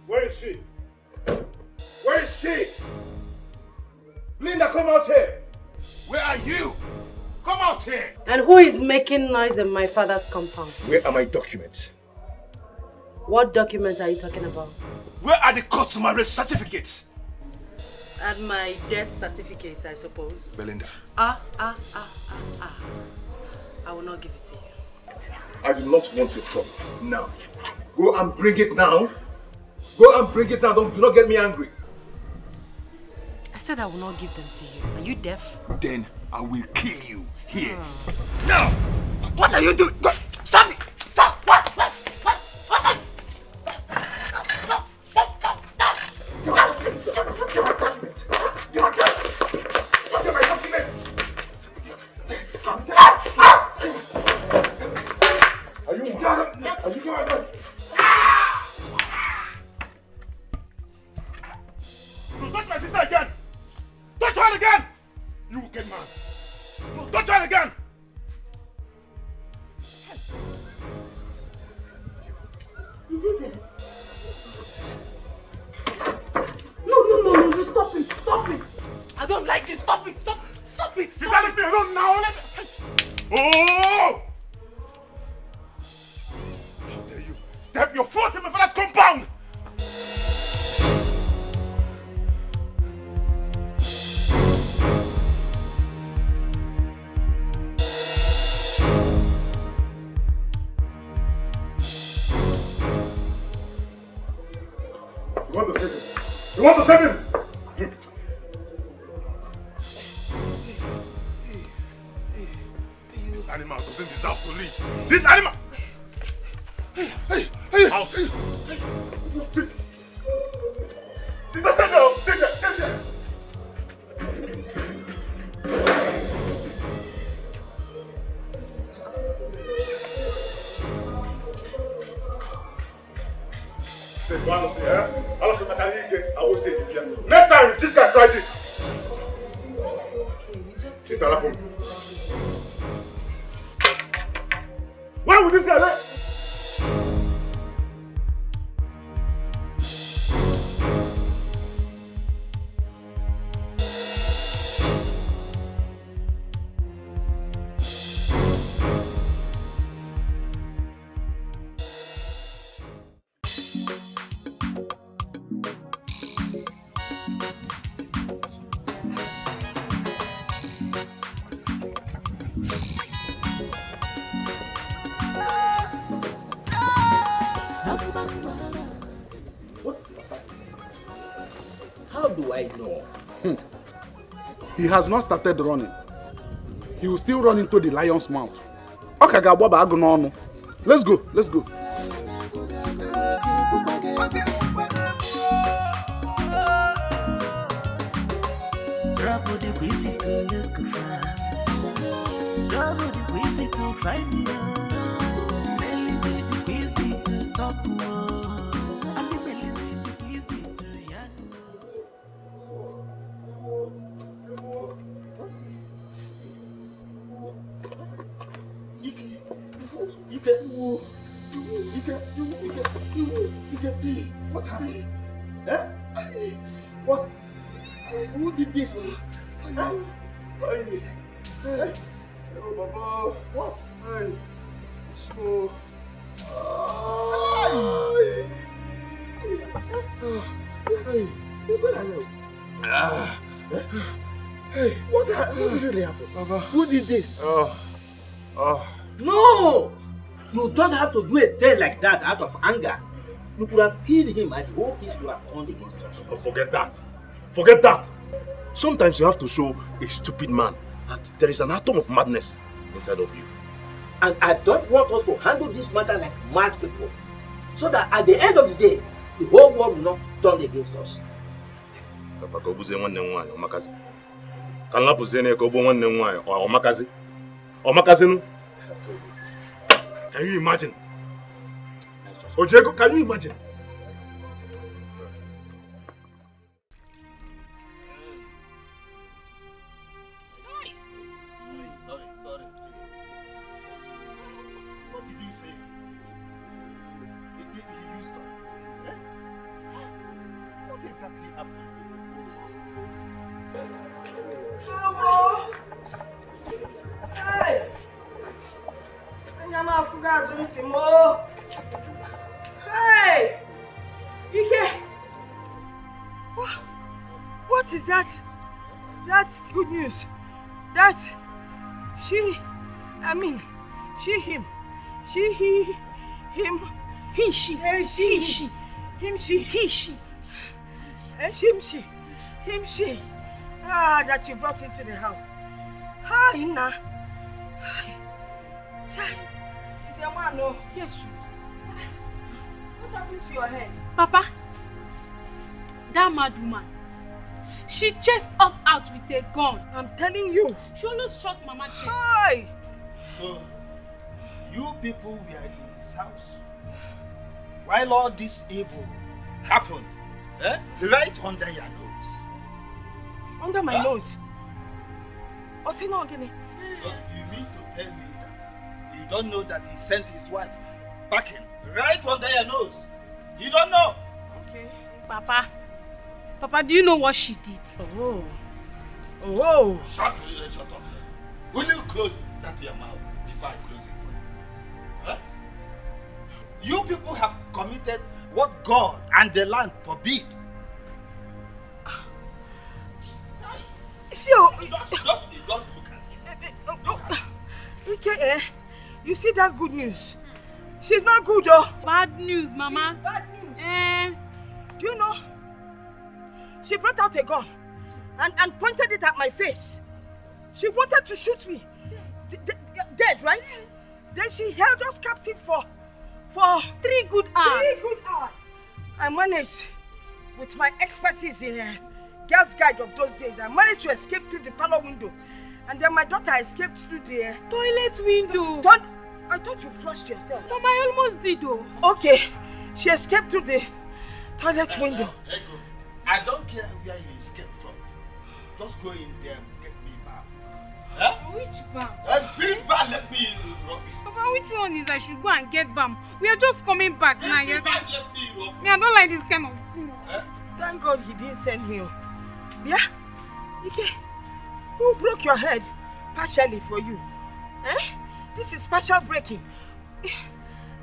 Where is she? Where is she? Linda, come out here. Where are you? Come out here. And who is making noise in my father's compound? Where are my documents? What documents are you talking about? Where are the court marriage certificates? And my death certificate, I suppose. Belinda. I will not give it to you. I do not want your trouble. Now. Go and bring it now. Go and bring it now. Do not get me angry. I said I will not give them to you. Are you deaf? Then I will kill you here. Now! What are you doing? Go. Stop it! Stop! What? Touch my sister again! Touch her again! You wicked man! No, touch her again! Is he dead? No, stop it! Stop it! I don't like this! Stop it! Stop it! Sister, leave me alone now! Oh! How dare you step your foot in my father's compound! You want to save him? This animal doesn't deserve to live. This animal! Out! Sister, stay there! Stay there! Stay there! Next time, if this guy try this. Sister Lapum. Why would this guy let? How do I know? He has not started running. He will still run into the lion's mouth. Okay, let's go, let's go. Trouble the easy to look for. Trouble the easy to find. love. I'm easy to Ike, what happened? Eh? What? Who did this? Hey, Baba. What? Hey. So. Hey, what really happened? Baba. Who did this? No! You don't have to do a thing like that out of anger. You could have killed him and the whole case would have turned against us. Oh, forget that. Forget that. Sometimes you have to show a stupid man that there is an atom of madness inside of you. And I don't want us to handle this matter like mad people. So that at the end of the day, the whole world will not turn against us. Can you imagine? Ojeko, can you imagine? Sorry. What did you say? He used to. Eh? What exactly happened? Hey! Hey! Ike! What is that? That's good news. That she, him. She, he, him. He, she. Hey, she, he, she. Him, she. He, she. Him, she. That you brought into the house. Hi, Ina. Hi. Chai. Is your man, no? Yes, sir. What happened to your head? Papa, that mad woman, she chased us out with a gun. I'm telling you. She almost shot Mama dead. Hi! So, you people were in his house while all this evil happened, right under your nose. Under my nose? Oh, say no again. You mean to tell me that you don't know that he sent his wife packing right under your nose? You don't know? Okay. Papa, do you know what she did? Oh. Shut up. Will you close that to your mouth before I close it for you? Huh? You people have committed what God and the land forbid. Just look at him. Ike, you see that good news? She's not good, though. Bad news, Mama. She's bad news. Do you know? She brought out a gun and pointed it at my face. She wanted to shoot me. Dead, right? Then she held us captive for 3 good hours. 3 good hours. I managed, with my expertise in Girls' Guide of those days, I managed to escape through the parlor window. And then my daughter escaped through the toilet window. I thought you flushed yourself. Mama, I almost did, though. Okay, she escaped through the toilet window. Ego, I don't care where you escaped from. Just go in there and get me back. Huh? Which balm? Bring back, let me rub it. Papa, which one is I should go and get balm? We are just coming back now. Let me rub it. I don't like this kind of thing. Thank God he didn't send me. Yeah? Ike, who broke your head partially for you? This is partial breaking.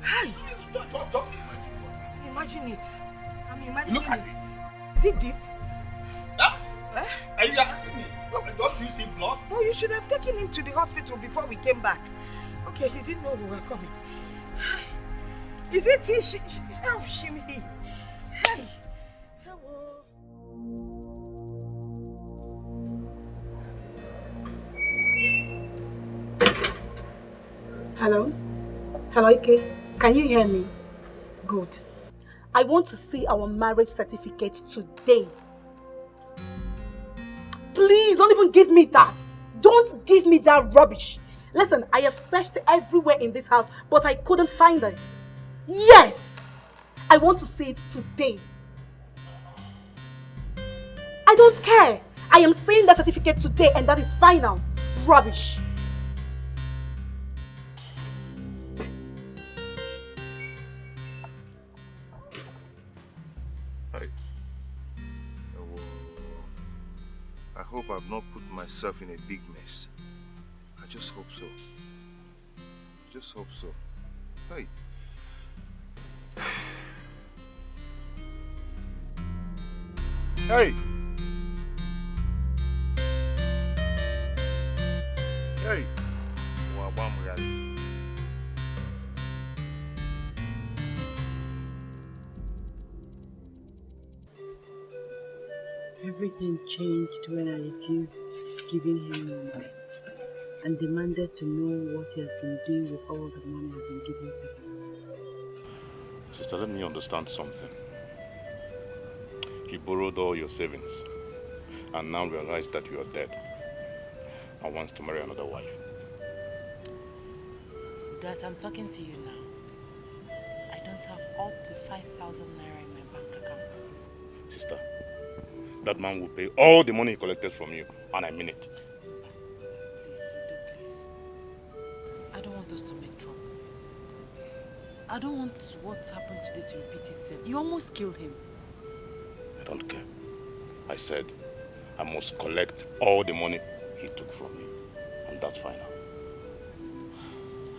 Hi. Just imagine what. Imagine it. I'm imagining Look at it. Is it deep? Are you asking me? Don't you see blood? No, you should have taken him to the hospital before we came back. Okay, you didn't know we were coming. Is it he? Oh, shimmy. Hey. Hello? Hello, Ike? Can you hear me? Good. I want to see our marriage certificate today. Please, don't even give me that. Don't give me that rubbish. Listen, I have searched everywhere in this house, but I couldn't find it. Yes! I want to see it today. I don't care. I am seeing that certificate today and that is final. Rubbish. I hope I've not put myself in a big mess. I just hope so. Just hope so. Hey. Hey! Hey! Everything changed when I refused giving him money and demanded to know what he has been doing with all the money I've been giving to him. Sister, let me understand something. He borrowed all your savings and now realized that you are dead and wants to marry another wife. As I'm talking to you now, I don't have up to 5,000 naira in my bank account. Sister, that man will pay all the money he collected from you, and I mean it. Please. I don't want us to make trouble. I don't want what happened today to repeat itself. You almost killed him. I don't care. I said I must collect all the money he took from you, and that's final.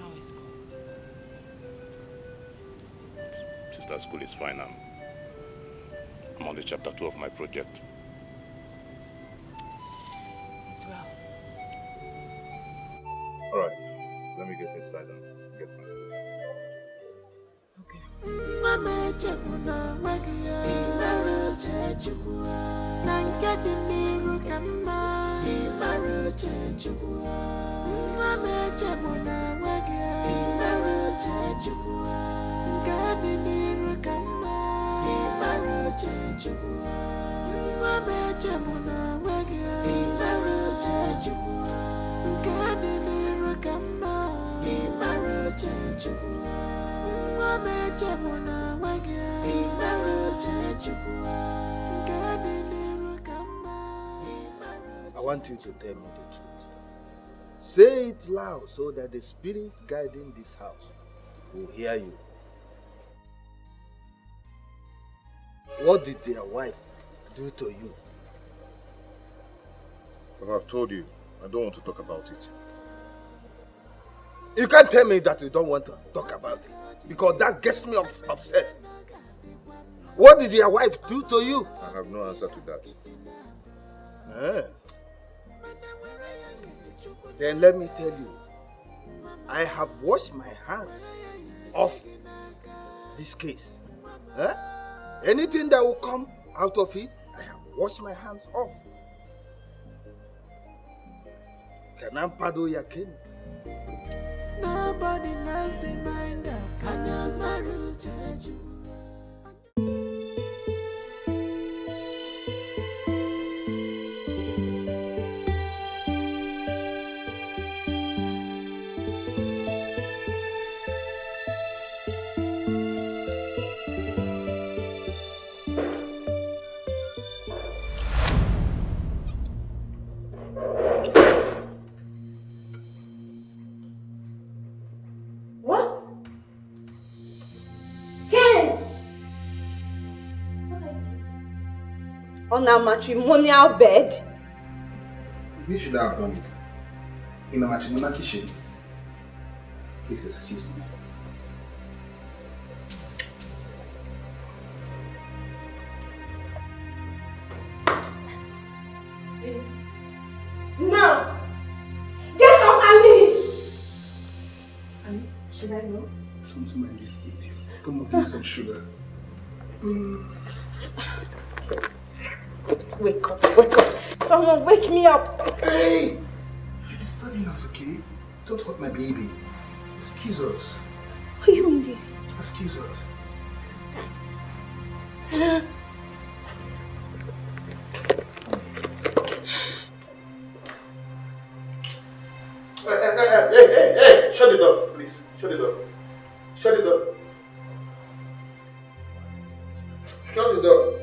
How is school? Sister, school is fine. I'm on the chapter 2 of my project. It's well. Alright, let me get inside and get my food. I want you to tell me the truth. Say it loud so that the spirit guiding this house will hear you. What did their wife do to you? But I've told you, I don't want to talk about it. You can't tell me that you don't want to talk about it, because that gets me upset. What did your wife do to you? I have no answer to that. Then let me tell you, I have washed my hands off this case. Anything that will come out of it, I have washed my hands off. Kanampado yakin. Nobody knows the mind of Kanyamaru Jeju. On our matrimonial bed? We should have done it in a matrimonial kitchen. Please excuse me. No! Get up and leave! Annie, should I go? Don't mind this idiot. Come on, give me some sugar. Wake up, wake up. Someone wake me up. Hey! You're disturbing us, okay? Don't hurt my baby. Excuse us. What do you mean, baby? Excuse us. Hey! Shut the door, please. Shut the door. Shut the door. Shut the door.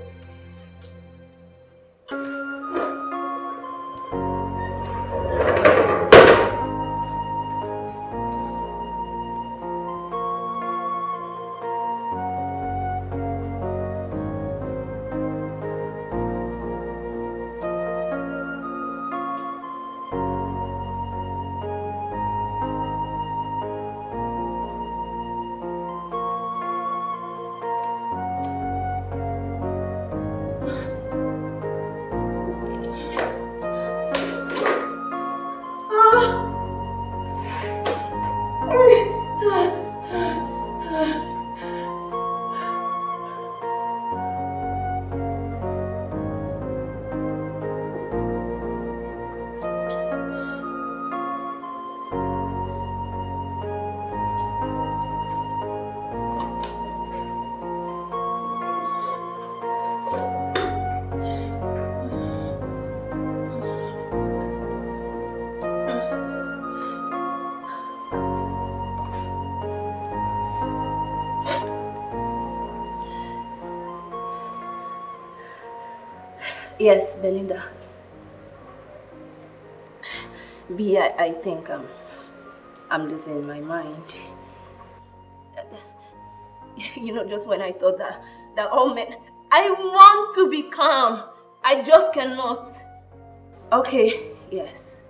Yes, Belinda. B, I think I'm losing my mind. You know, just when I thought that all men... I want to be calm. I just cannot. Okay, yes.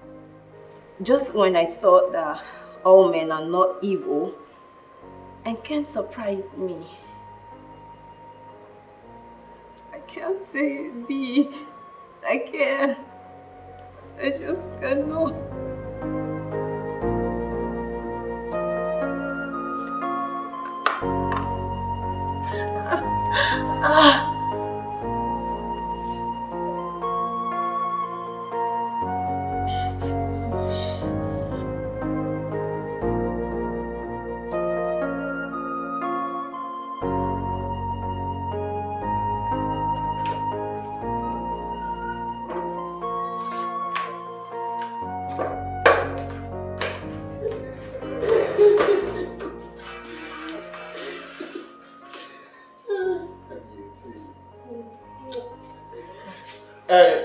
Just when I thought that all men are not evil and can't surprise me. I can't say it, B. I can't. I just cannot.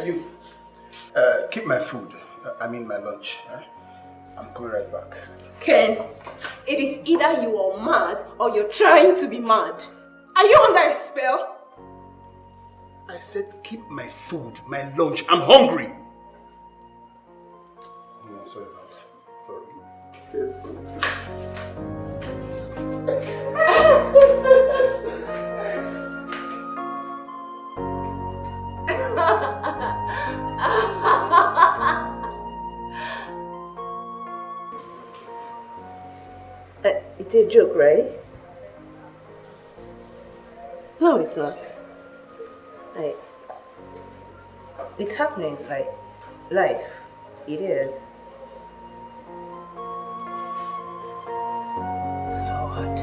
You. Keep my food. I mean my lunch. I'm coming right back. Ken, it is either you are mad or you're trying to be mad. Are you under a spell? I said keep my food, my lunch. I'm hungry. No, sorry about that. Sorry. Yes. It's a joke, right? No, it's not. It's happening, like, life. It is. Lord.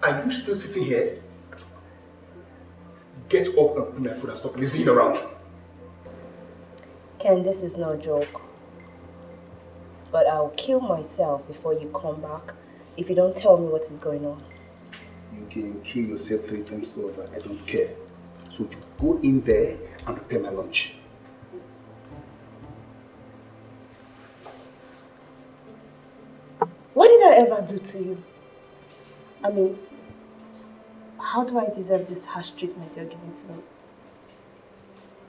Are you still sitting here? Get up and put my food and stop lazing around. Ken, this is no joke. But I'll kill myself before you come back if you don't tell me what is going on. You can kill yourself 3 times over. I don't care. So you go in there and prepare my lunch. What did I ever do to you? I mean, how do I deserve this harsh treatment you're giving to me?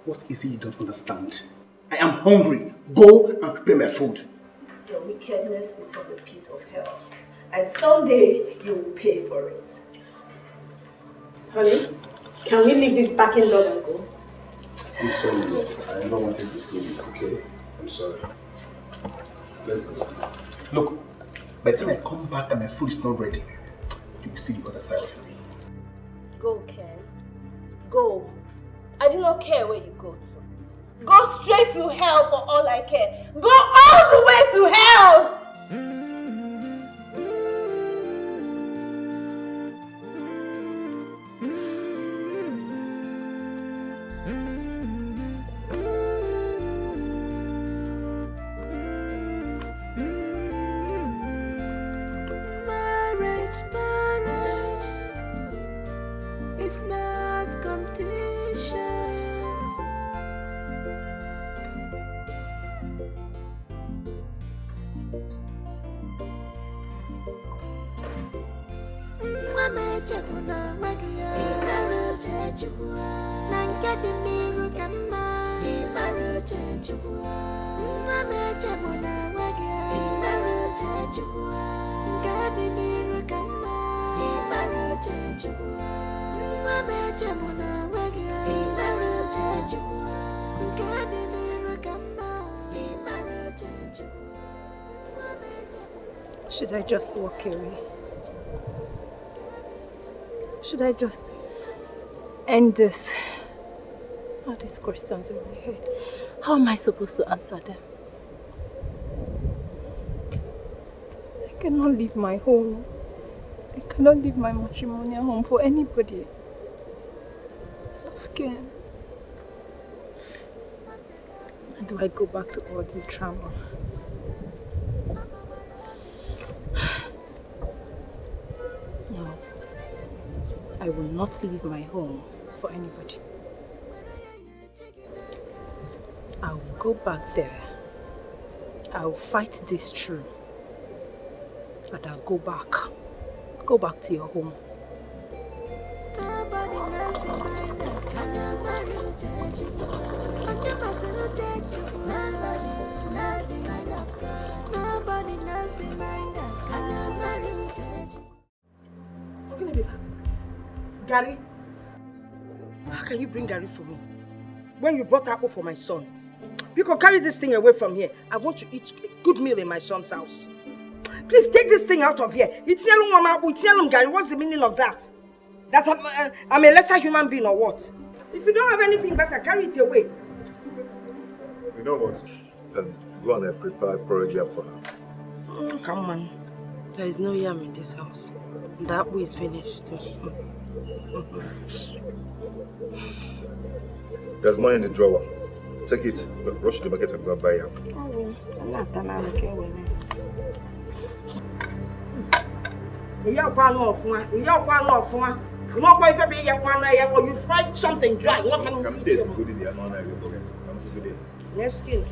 What is it you don't understand? I am hungry. Go and prepare my food. Your wickedness is from the pit of hell. And someday you will pay for it. Honey, Can we leave this parking lot and go? I'm sorry, I don't want you to see this, okay? I'm sorry. Let's go. Look, by the time I come back and my food is not ready, you will see the other side of me. Go, Ken. Go. I do not care where you go to. Go straight to hell for all I care. Go all the way to hell! It's not competition. Mama chapuna wagia, imaru chachua. Nankadi miru kama, imaru chachua. Mama chapuna wagia, imaru chachua. Nankadi miru kama, imaru chachua. Mama chapuna wagia, imaru chachua. Nankadi miru kama, imaru chachua. Should I just walk away? Should I just end this? All these questions in my head. How am I supposed to answer them? I cannot leave my home. I cannot leave my matrimonial home for anybody. Again. And do I go back to all the drama? No. I will not leave my home for anybody. I will go back there. I will fight this through. But I'll go back. Go back to your home. Gary, how can you bring Gary for me when you brought apple for my son? You can carry this thing away from here. I want to eat a good meal in my son's house. Please take this thing out of here. Gary, what's the meaning of that? That I'm a lesser human being or what? If you don't have anything better, carry it away. You know what? Then go on and prepare porridge for her. Come on. There is no yam in this house. The apple is finished too. There's money in the drawer. Take it, rush to the market and go buy it. Oh, I'm not okay with me. You fried something dry. What can you do? Skin,